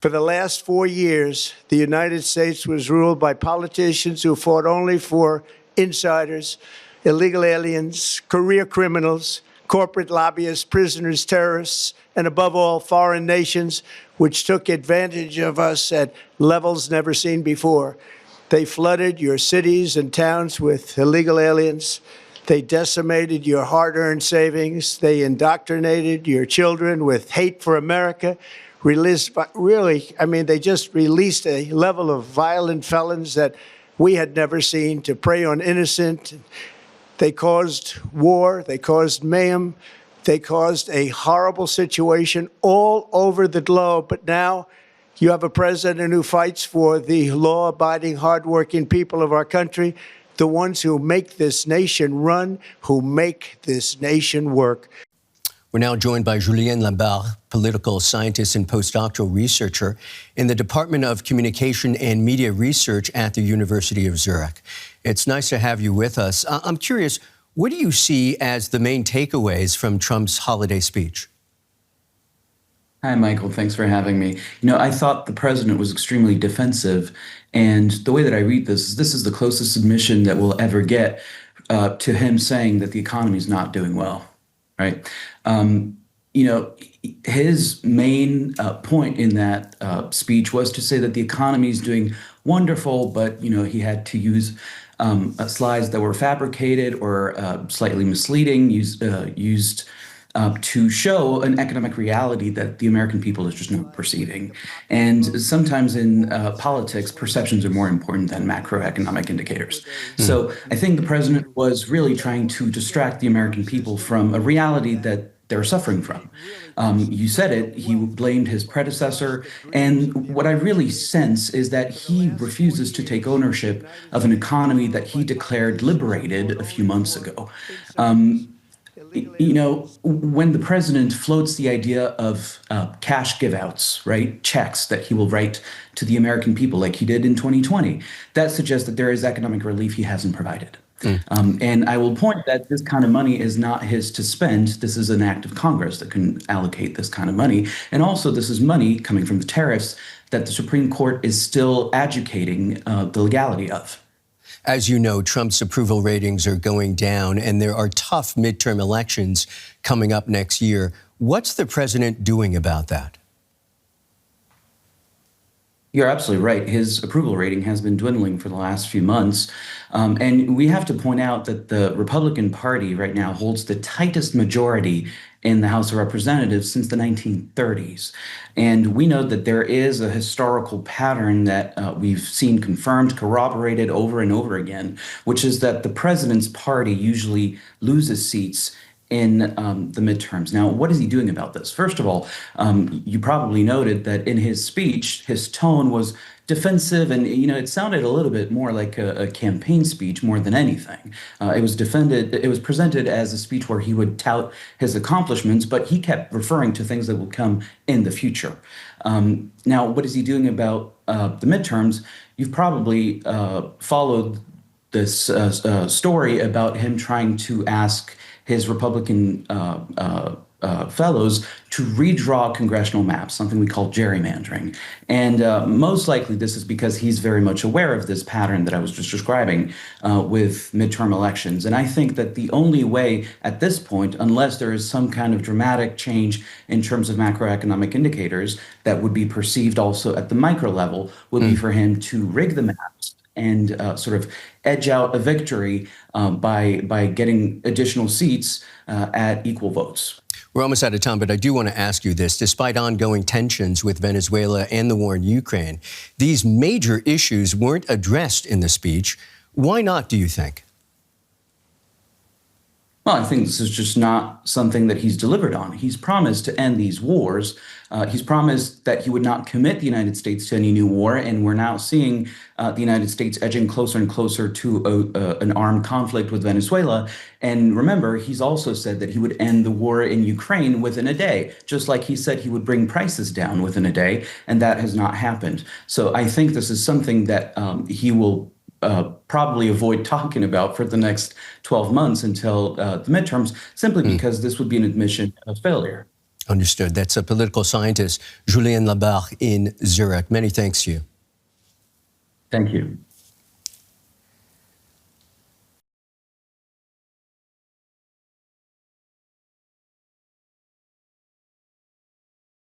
For the last 4 years, the United States was ruled by politicians who fought only for insiders, illegal aliens, career criminals, corporate lobbyists, prisoners, terrorists, and above all, foreign nations, which took advantage of us at levels never seen before. They flooded your cities and towns with illegal aliens. They decimated your hard-earned savings. They indoctrinated your children with hate for America. They just released a level of violent felons that we had never seen to prey on innocent. They caused war. They caused mayhem. They caused a horrible situation all over the globe. But now you have a president who fights for the law-abiding, hardworking people of our country, the ones who make this nation run, who make this nation work. We're now joined by Julien Lambert, political scientist and postdoctoral researcher in the Department of Communication and Media Research at the University of Zurich. It's nice to have you with us. I'm curious, what do you see as the main takeaways from Trump's holiday speech? Hi, Michael. Thanks for having me. I thought the president was extremely defensive, and the way that I read this is the closest submission that we'll ever get to him saying that the economy is not doing well, right? His main point in that speech was to say that the economy is doing wonderful, but, he had to use slides that were fabricated or slightly misleading, used to show an economic reality that the American people is just not perceiving. And sometimes in politics, perceptions are more important than macroeconomic indicators. So I think the president was really trying to distract the American people from a reality that they're suffering from. You said it, he blamed his predecessor. And what I really sense is that he refuses to take ownership of an economy that he declared liberated a few months ago. When the president floats the idea of cash giveouts, right, checks that he will write to the American people like he did in 2020, that suggests that there is economic relief he hasn't provided. And I will point that this kind of money is not his to spend. This is an act of Congress that can allocate this kind of money. And also, this is money coming from the tariffs that the Supreme Court is still adjudicating the legality of. As you know, Trump's approval ratings are going down, and there are tough midterm elections coming up next year. What's the president doing about that? You're absolutely right. His approval rating has been dwindling for the last few months. And we have to point out that the Republican Party right now holds the tightest majority in the House of Representatives since the 1930s. And we know that there is a historical pattern that we've seen confirmed, corroborated over and over again, which is that the president's party usually loses seats in the midterms. Now, what is he doing about this? First of all, you probably noted that in his speech, his tone was defensive, and it sounded a little bit more like a campaign speech more than anything. It was presented as a speech where he would tout his accomplishments, but he kept referring to things that will come in the future. Now, what is he doing about the midterms? You've probably followed this story about him trying to ask his Republican fellows to redraw congressional maps, something we call gerrymandering. And most likely this is because he's very much aware of this pattern that I was just describing with midterm elections. And I think that the only way at this point, unless there is some kind of dramatic change in terms of macroeconomic indicators that would be perceived also at the micro level, would be for him to rig the maps and sort of edge out a victory by getting additional seats at equal votes. We're almost out of time, but I do want to ask you this. Despite ongoing tensions with Venezuela and the war in Ukraine, these major issues weren't addressed in the speech. Why not, do you think? Well, I think this is just not something that he's delivered on. He's promised to end these wars. He's promised that he would not commit the United States to any new war, and we're now seeing the United States edging closer and closer to an armed conflict with Venezuela. And remember, he's also said that he would end the war in Ukraine within a day, just like he said he would bring prices down within a day, and that has not happened. So I think this is something that he will probably avoid talking about for the next 12 months until the midterms, simply because this would be an admission of failure. Understood. That's a political scientist, Julien Labarre in Zurich. Many thanks to you. Thank you.